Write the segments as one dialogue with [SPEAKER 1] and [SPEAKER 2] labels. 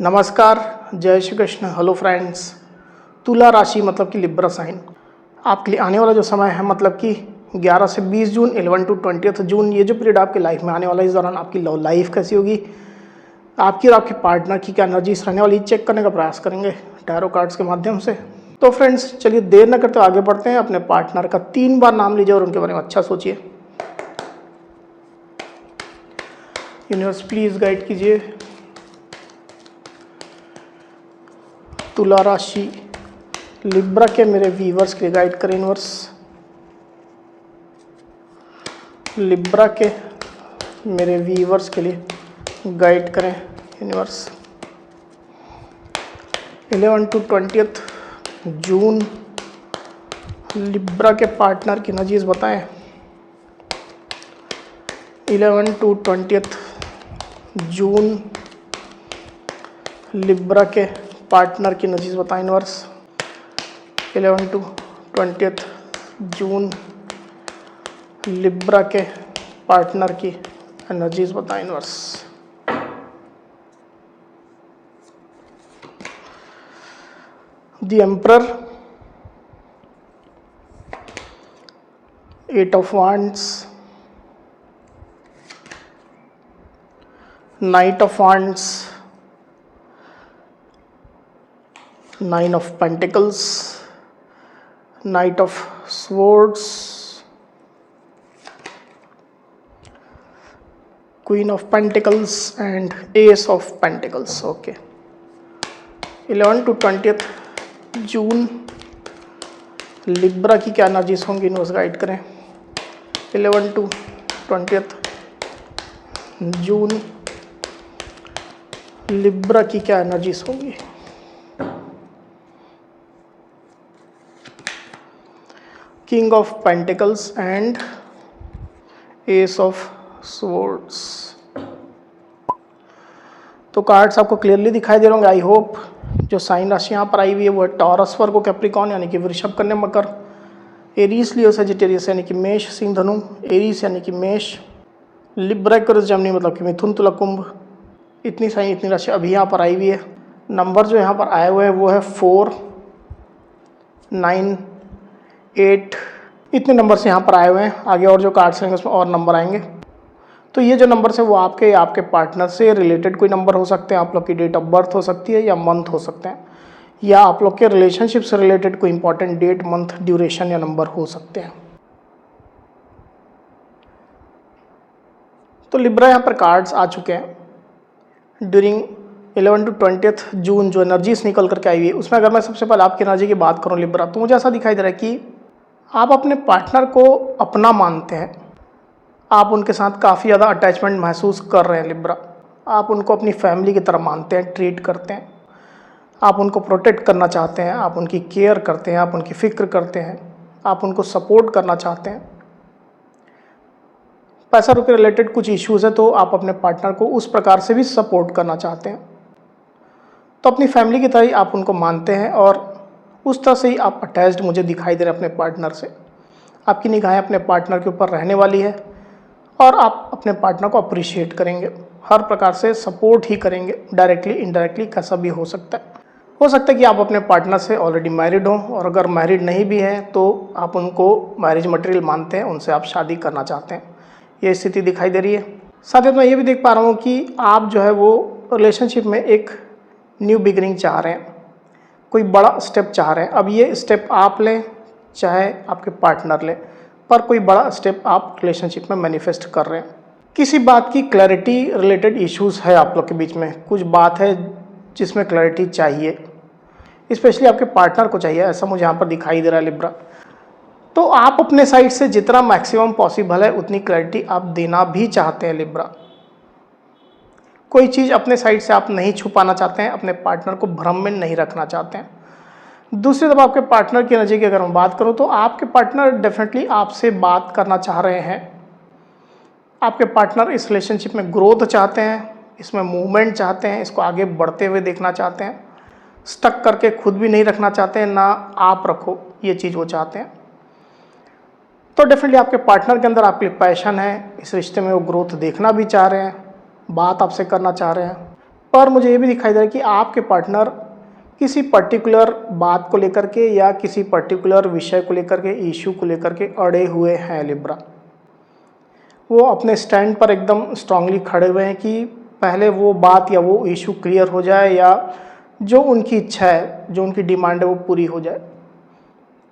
[SPEAKER 1] नमस्कार, जय Shri Krishna. Hello friends. तुला राशि मतलब कि लिब्रा साइन आपके लिए आने वाला जो समय है मतलब कि 11 से 20 जून, 11 टू 20 जून, ये जो पीरियड आपकी लाइफ में आने वाला है, इस दौरान आपकी लव लाइफ कैसी होगी, आपकी और आपके पार्टनर की क्या एनर्जीज रहने वाली, चेक करने का प्रयास करेंगे टैरो कार्ड्स के माध्यम से। तो फ्रेंड्स चलिए देर न करते आगे बढ़ते हैं। अपने पार्टनर का 3 बार नाम लीजिए और उनके बारे में अच्छा सोचिए। यूनिवर्स प्लीज गाइड कीजिए तुला राशि लिब्रा के मेरे व्यूवर्स के लिए गाइड करें यूनिवर्स। लिब्रा के मेरे व्यूवर्स के लिए गाइड करें यूनिवर्स। 11 टू 20 जून लिब्रा के पार्टनर की एनर्जीज बताएं। 11 टू 20 जून लिब्रा के पार्टनर की एनर्जीज बताएं यूनिवर्स। 11 टू 20 जून लिब्रा के पार्टनर की एनर्जीज बताएं universe. The emperor, 8 of wands, night of wands, 9 of Pentacles, Knight of Swords, Queen of Pentacles and Ace of Pentacles. Okay. 11 to 20 June Libra की क्या energies होंगी universe guide करें। 11 to 20 June Libra की क्या energies होंगी। King of Pentacles and Ace of Swords। तो cards आपको clearly दिखाई दे रहे होंगे आई होप। जो साइन राशि यहाँ पर आई हुई है वो है टॉरस, वर्गो, कैप्रिकॉर्न यानी कि वृषभ, कन्या, मकर, एरीज, लियो, सजिटेरियस यानी कि मेष, सिंह, धनु, एरीज यानी कि मेष, लिब्रा, एक्वेरियस, जेमिनी मतलब कि मिथुन, तुला, कुंभ। इतनी साइन, इतनी राशि अभी यहाँ पर आई हुई है। नंबर जो यहाँ पर आए हुए हैं वो है 4, 9, 8, इतने नंबर से यहाँ पर आए हुए हैं। आगे और जो कार्ड्स रहेंगे उसमें और नंबर आएंगे। तो ये जो नंबर है वो आपके पार्टनर से रिलेटेड कोई नंबर हो सकते हैं, आप लोग की डेट ऑफ बर्थ हो सकती है या मंथ हो सकते हैं, या आप लोग के रिलेशनशिप से रिलेटेड कोई इंपॉर्टेंट डेट, मंथ, ड्यूरेशन या नंबर हो सकते हैं। तो लिब्रा यहाँ पर कार्ड्स आ चुके हैं। ड्यूरिंग 11 टू 20 जून जो एनर्जीज निकल करके आई हुई है उसमें अगर मैं सबसे पहले आपकी एनर्जी की बात करूँ लिब्रा, तो मुझे ऐसा दिखाई दे रहा है कि आप अपने पार्टनर को अपना मानते हैं। आप उनके साथ काफ़ी ज़्यादा अटैचमेंट महसूस कर रहे हैं लिब्रा। आप उनको अपनी फैमिली की तरह मानते हैं, ट्रीट करते हैं। आप उनको प्रोटेक्ट करना चाहते हैं, आप उनकी केयर करते हैं, आप उनकी फिक्र करते हैं, आप उनको सपोर्ट करना चाहते हैं। पैसा रुपये रिलेटेड कुछ इश्यूज़ है तो आप अपने पार्टनर को उस प्रकार से भी सपोर्ट करना चाहते हैं। तो अपनी फैमिली की तरह ही आप उनको मानते हैं और उस तरह से ही आप अटैच्ड मुझे दिखाई दे रहे हैं अपने पार्टनर से। आपकी निगाहें अपने पार्टनर के ऊपर रहने वाली है और आप अपने पार्टनर को अप्रिशिएट करेंगे, हर प्रकार से सपोर्ट ही करेंगे, डायरेक्टली इनडायरेक्टली कैसा भी हो सकता है। हो सकता है कि आप अपने पार्टनर से ऑलरेडी मैरिड हों और अगर मैरिड नहीं भी हैं तो आप उनको मैरिज मटेरियल मानते हैं, उनसे आप शादी करना चाहते हैं। ये स्थिति दिखाई दे रही है। साथ ही मैं ये भी देख पा रहा हूँ कि आप जो है वो रिलेशनशिप में एक न्यू बिगिनिंग चाह रहे हैं, कोई बड़ा स्टेप चाह रहे हैं। अब ये स्टेप आप लें चाहे आपके पार्टनर लें, पर कोई बड़ा स्टेप आप रिलेशनशिप में मैनिफेस्ट कर रहे हैं। किसी बात की क्लैरिटी रिलेटेड इश्यूज है आप लोग के बीच में, कुछ बात है जिसमें क्लैरिटी चाहिए, स्पेशली आपके पार्टनर को चाहिए, ऐसा मुझे यहाँ पर दिखाई दे रहा है लिब्रा। तो आप अपने साइड से जितना मैक्सिमम पॉसिबल है उतनी क्लैरिटी आप देना भी चाहते हैं लिब्रा। कोई चीज़ अपने साइड से आप नहीं छुपाना चाहते हैं, अपने पार्टनर को भ्रम में नहीं रखना चाहते हैं। दूसरी तरफ आपके पार्टनर की एनर्जी की अगर मैं बात करूं तो आपके पार्टनर डेफिनेटली आपसे बात करना चाह रहे हैं। आपके पार्टनर इस रिलेशनशिप में ग्रोथ चाहते हैं, इसमें मूवमेंट चाहते हैं, इसको आगे बढ़ते हुए देखना चाहते हैं। स्टक करके खुद भी नहीं रखना चाहते हैं, ना आप रखो, ये चीज़ वो चाहते हैं। तो डेफिनेटली आपके पार्टनर के अंदर आपके पैशन है, इस रिश्ते में वो ग्रोथ देखना भी चाह रहे हैं, बात आपसे करना चाह रहे हैं। पर मुझे ये भी दिखाई दे रहा है कि आपके पार्टनर किसी पर्टिकुलर बात को लेकर के या किसी पर्टिकुलर विषय को लेकर के, इशू को लेकर के अड़े हुए हैं लिब्रा। वो अपने स्टैंड पर एकदम स्ट्रांगली खड़े हुए हैं कि पहले वो बात या वो इशू क्लियर हो जाए या जो उनकी इच्छा है, जो उनकी डिमांड है वो पूरी हो जाए,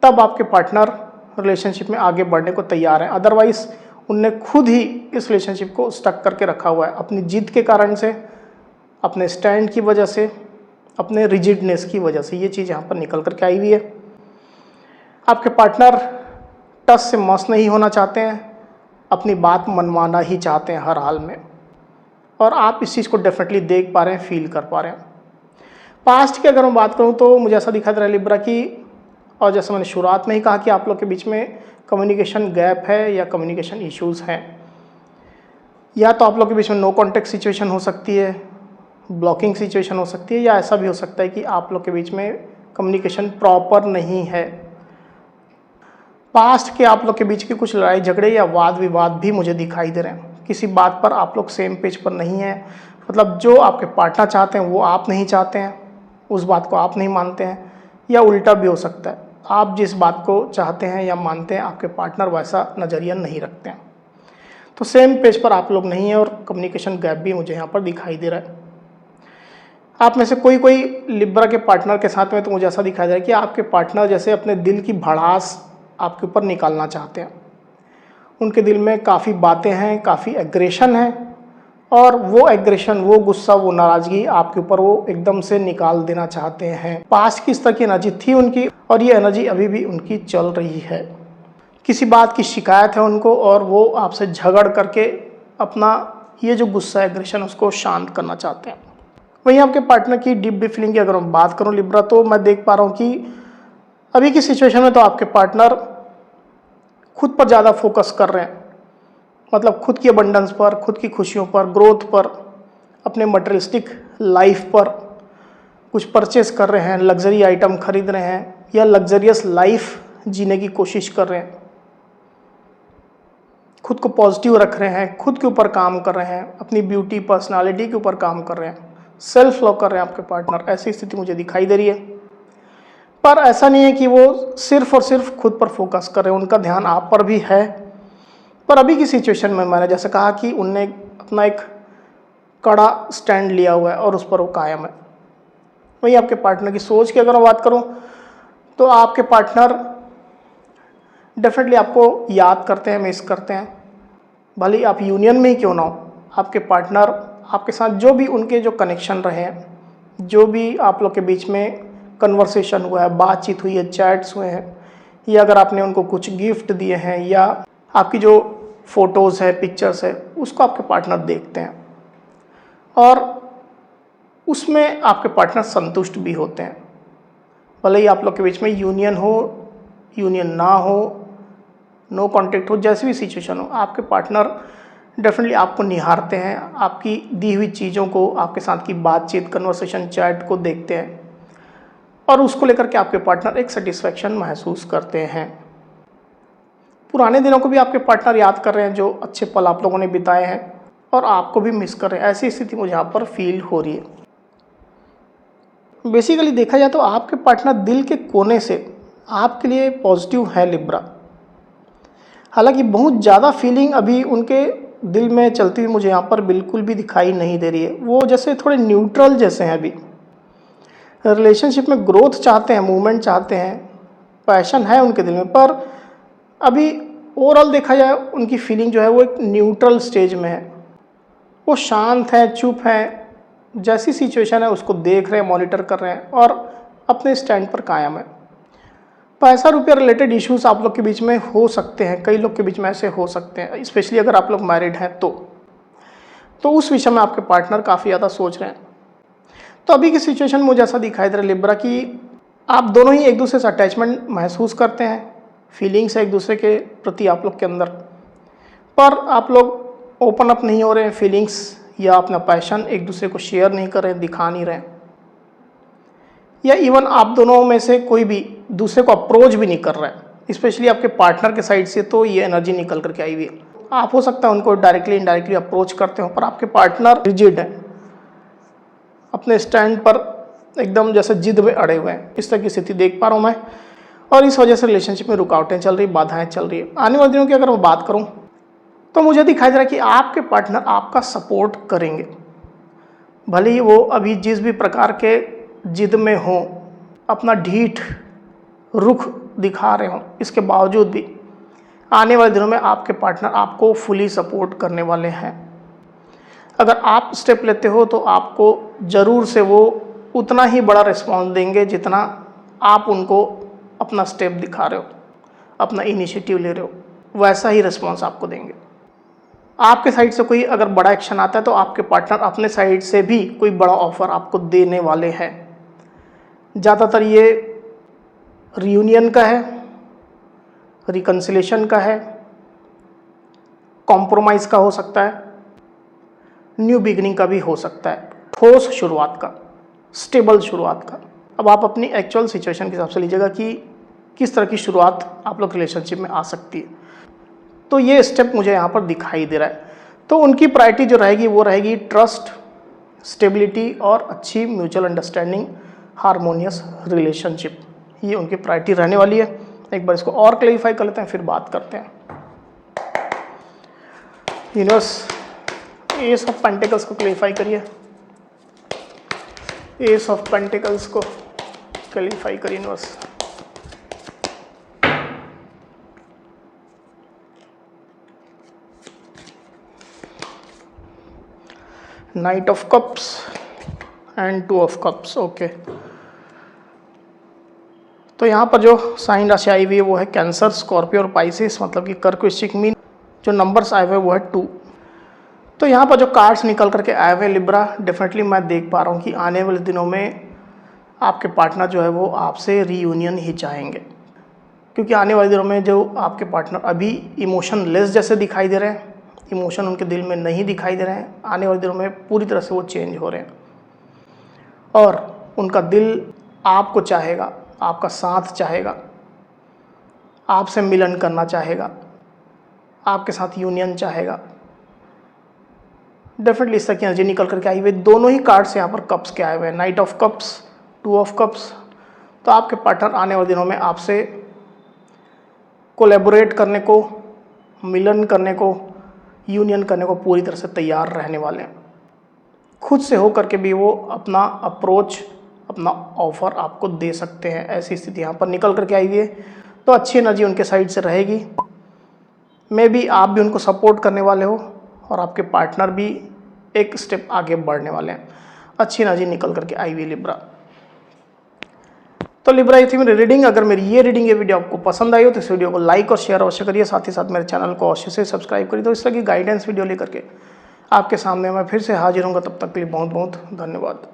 [SPEAKER 1] तब आपके पार्टनर रिलेशनशिप में आगे बढ़ने को तैयार हैं। अदरवाइज उनने खुद ही इस रिलेशनशिप को स्टक करके रखा हुआ है अपनी जिद के कारण से, अपने स्टैंड की वजह से, अपने रिजिडनेस की वजह से। ये चीज़ यहाँ पर निकल करके आई हुई है। आपके पार्टनर टस से मस नहीं होना चाहते हैं, अपनी बात मनवाना ही चाहते हैं हर हाल में, और आप इस चीज़ को डेफिनेटली देख पा रहे हैं, फील कर पा रहे हैं। पास्ट की अगर मैं बात करूँ तो मुझे ऐसा दिखा दे रहा है लिब्रा की, और जैसे मैंने शुरुआत में ही कहा कि आप लोग के बीच में कम्युनिकेशन गैप है या कम्युनिकेशन इश्यूज़ हैं, या तो आप लोग के बीच में नो कॉन्टेक्ट सिचुएशन हो सकती है, ब्लॉकिंग सिचुएशन हो सकती है, या ऐसा भी हो सकता है कि आप लोग के बीच में कम्युनिकेशन प्रॉपर नहीं है। पास्ट के आप लोग के बीच की कुछ लड़ाई झगड़े या वाद विवाद भी मुझे दिखाई दे रहे हैं। किसी बात पर आप लोग सेम पेज पर नहीं है, मतलब जो आपके पार्टनर चाहते हैं वो आप नहीं चाहते हैं, उस बात को आप नहीं मानते हैं, या उल्टा भी हो सकता है, आप जिस बात को चाहते हैं या मानते हैं आपके पार्टनर वैसा नज़रिया नहीं रखते हैं। तो सेम पेज पर आप लोग नहीं हैं और कम्युनिकेशन गैप भी मुझे यहाँ पर दिखाई दे रहा है। आप में से कोई लिब्रा के पार्टनर के साथ में तो मुझे ऐसा दिखाई दे रहा है कि आपके पार्टनर जैसे अपने दिल की भड़ास आपके ऊपर निकालना चाहते हैं। उनके दिल में काफ़ी बातें हैं, काफ़ी एग्रेशन है, और वो एग्रेशन, वो गुस्सा, वो नाराज़गी आपके ऊपर वो एकदम से निकाल देना चाहते हैं। पास्ट की इस तरह की एनर्जी थी उनकी, और ये एनर्जी अभी भी उनकी चल रही है। किसी बात की शिकायत है उनको, और वो आपसे झगड़ करके अपना ये जो गुस्सा, एग्रेशन, उसको शांत करना चाहते हैं। वहीं आपके पार्टनर की डीप फीलिंग की अगर मैं बात करूँ लिब्रा, तो मैं देख पा रहा हूँ कि अभी की सिचुएशन में तो आपके पार्टनर खुद पर ज़्यादा फोकस कर रहे हैं, मतलब खुद की अबंडेंस पर, खुद की खुशियों पर, ग्रोथ पर, अपने मटेरियलिस्टिक लाइफ पर कुछ परचेस कर रहे हैं, लग्जरी आइटम खरीद रहे हैं, या लग्जरियस लाइफ जीने की कोशिश कर रहे हैं, खुद को पॉजिटिव रख रहे हैं, खुद के ऊपर काम कर रहे हैं, अपनी ब्यूटी, पर्सनालिटी के ऊपर काम कर रहे हैं, सेल्फ लव कर रहे हैं आपके पार्टनर। ऐसी स्थिति मुझे दिखाई दे रही है। पर ऐसा नहीं है कि वो सिर्फ और सिर्फ खुद पर फोकस कर रहे हैं, उनका ध्यान आप पर भी है। पर अभी की सिचुएशन में मैंने जैसे कहा कि उनने अपना एक कड़ा स्टैंड लिया हुआ है और उस पर वो कायम है। वहीं आपके पार्टनर की सोच की अगर मैं बात करूं तो आपके पार्टनर डेफिनेटली आपको याद करते हैं, मिस करते हैं। भले ही आप यूनियन में ही क्यों ना हो, आपके पार्टनर आपके साथ जो भी उनके जो कनेक्शन रहे हैं, जो भी आप लोग के बीच में कन्वर्सेशन हुआ है, बातचीत हुई है, चैट्स हुए हैं, या अगर आपने उनको कुछ गिफ्ट दिए हैं, या आपकी जो फ़ोटोज़ है, पिक्चर्स है, उसको आपके पार्टनर देखते हैं और उसमें आपके पार्टनर संतुष्ट भी होते हैं। भले ही आप लोग के बीच में यूनियन हो, यूनियन ना हो, नो कॉन्टेक्ट हो, जैसी भी सिचुएशन हो, आपके पार्टनर डेफिनेटली आपको निहारते हैं, आपकी दी हुई चीज़ों को, आपके साथ की बातचीत, कन्वर्सेशन, चैट को देखते हैं, और उसको लेकर के आपके पार्टनर एक सेटिस्फैक्शन महसूस करते हैं। पुराने दिनों को भी आपके पार्टनर याद कर रहे हैं, जो अच्छे पल आप लोगों ने बिताए हैं, और आपको भी मिस कर रहे हैं। ऐसी स्थिति मुझे यहाँ पर फील हो रही है। बेसिकली देखा जाए तो आपके पार्टनर दिल के कोने से आपके लिए पॉजिटिव है लिब्रा। हालांकि बहुत ज़्यादा फीलिंग अभी उनके दिल में चलती हुई मुझे यहाँ पर बिल्कुल भी दिखाई नहीं दे रही है। वो जैसे थोड़े न्यूट्रल जैसे हैं। अभी रिलेशनशिप में ग्रोथ चाहते हैं, मूवमेंट चाहते हैं, पैशन है उनके दिल में, पर अभी ओवरऑल देखा जाए उनकी फीलिंग जो है वो एक न्यूट्रल स्टेज में है। वो शांत है, चुप है, जैसी सिचुएशन है उसको देख रहे हैं, मॉनिटर कर रहे हैं, और अपने स्टैंड पर कायम है। पैसा रुपया रिलेटेड इश्यूज आप लोग के बीच में हो सकते हैं, कई लोग के बीच में ऐसे हो सकते हैं, स्पेशली अगर आप लोग मैरिड हैं तो उस विषय में आपके पार्टनर काफ़ी ज़्यादा सोच रहे हैं। तो अभी की सिचुएशन मुझे ऐसा दिखाई दे रहा है लिब्रा कि आप दोनों ही एक दूसरे से अटैचमेंट महसूस करते हैं, फीलिंग्स है एक दूसरे के प्रति आप लोग के अंदर, पर आप लोग ओपन अप नहीं हो रहे हैं, फीलिंग्स या अपना पैशन एक दूसरे को शेयर नहीं कर रहे हैं, दिखा नहीं रहे हैं, या इवन आप दोनों में से कोई भी दूसरे को अप्रोच भी नहीं कर रहा है। स्पेशली आपके पार्टनर के साइड से तो ये एनर्जी निकल करके आई हुई है। आप हो सकता है उनको डायरेक्टली इनडायरेक्टली अप्रोच करते हो, पर आपके पार्टनर रिजिड है, अपने स्टैंड पर एकदम जैसे जिद में अड़े हुए हैं, इस तरह की स्थिति देख पा रहा हूँ मैं। और इस वजह से रिलेशनशिप में रुकावटें चल रही, बाधाएं चल रही है। आने वाले दिनों की अगर मैं बात करूँ तो मुझे दिखाई दे रहा है कि आपके पार्टनर आपका सपोर्ट करेंगे, भले ही वो अभी जिस भी प्रकार के जिद में हो, अपना ढीठ रुख दिखा रहे हों, इसके बावजूद भी आने वाले दिनों में आपके पार्टनर आपको फुली सपोर्ट करने वाले हैं। अगर आप स्टेप लेते हो तो आपको ज़रूर से वो उतना ही बड़ा रिस्पॉन्स देंगे जितना आप उनको अपना स्टेप दिखा रहे हो, अपना इनिशिएटिव ले रहे हो, वैसा ही रिस्पॉन्स आपको देंगे। आपके साइड से कोई अगर बड़ा एक्शन आता है तो आपके पार्टनर अपने साइड से भी कोई बड़ा ऑफर आपको देने वाले हैं। ज़्यादातर ये रियूनियन का है, रिकन्सिलेशन का है, कॉम्प्रोमाइज़ का हो सकता है, न्यू बिगिनिंग का भी हो सकता है, ठोस शुरुआत का, स्टेबल शुरुआत का। अब आप अपनी एक्चुअल सिचुएशन के हिसाब से लीजिएगा कि किस तरह की शुरुआत आप लोग रिलेशनशिप में आ सकती है। तो ये स्टेप मुझे यहाँ पर दिखाई दे रहा है। तो उनकी प्रायोरिटी जो रहेगी वो रहेगी ट्रस्ट, स्टेबिलिटी और अच्छी म्यूचुअल अंडरस्टैंडिंग, हारमोनियस रिलेशनशिप, ये उनकी प्रायोरिटी रहने वाली है। एक बार इसको और क्लैरिफाई कर लेते हैं, फिर बात करते हैं। यूनिवर्स, एस ऑफ पेंटिकल्स को क्लैरिफाई करिए, एस ऑफ पेंटिकल्स को क्लैरिफाई करिए universe. Night of cups and two of cups, okay. तो यहाँ पर जो साइन राशि आई हुई है वो है कैंसर, स्कॉर्पियो और पाइसिस, मतलब कि कर्क, वृश्चिक, मीन। जो नंबर्स आए हुए वो है 2। तो यहाँ पर जो कार्ड्स निकल करके आए हुए लिब्रा, डेफिनेटली मैं देख पा रहा हूँ कि आने वाले दिनों में आपके पार्टनर जो है वो आपसे रीयूनियन ही चाहेंगे, क्योंकि आने वाले दिनों में जो आपके पार्टनर अभी इमोशन लेस जैसे दिखाई दे रहे हैं, इमोशन उनके दिल में नहीं दिखाई दे रहे हैं, आने वाले दिनों में पूरी तरह से वो चेंज हो रहे हैं और उनका दिल आपको चाहेगा, आपका साथ चाहेगा, आपसे मिलन करना चाहेगा, आपके साथ यूनियन चाहेगा। डेफिनेटली इस तरह की एनर्जी निकल करके आई हुई। दोनों ही कार्ड्स यहाँ पर कप्स के आए हुए हैं, night of cups, 2 of cups. तो आपके पार्टनर आने वाले दिनों में आपसे कोलैबोरेट करने को, मिलन करने को, यूनियन करने को पूरी तरह से तैयार रहने वाले हैं। खुद से हो करके भी वो अपना अप्रोच, अपना ऑफर आपको दे सकते हैं, ऐसी स्थिति यहाँ पर निकल करके आई हुई है। तो अच्छी एनर्जी उनके साइड से रहेगी। मे बी आप भी उनको सपोर्ट करने वाले हो और आपके पार्टनर भी एक स्टेप आगे बढ़ने वाले हैं। अच्छी एनर्जी निकल करके आई हुई लिब्रा। तो लिब्रा, ये थी मेरी रीडिंग। अगर मेरी ये रीडिंग, ये वीडियो आपको पसंद आई हो तो इस वीडियो को लाइक और शेयर अवश्य करिए। साथ ही साथ मेरे चैनल को अवश्य से सब्सक्राइब करिए। तो इस तरह की गाइडेंस वीडियो लेकर के आपके सामने मैं फिर से हाजिर हूँगा। तब तक के लिए बहुत बहुत धन्यवाद।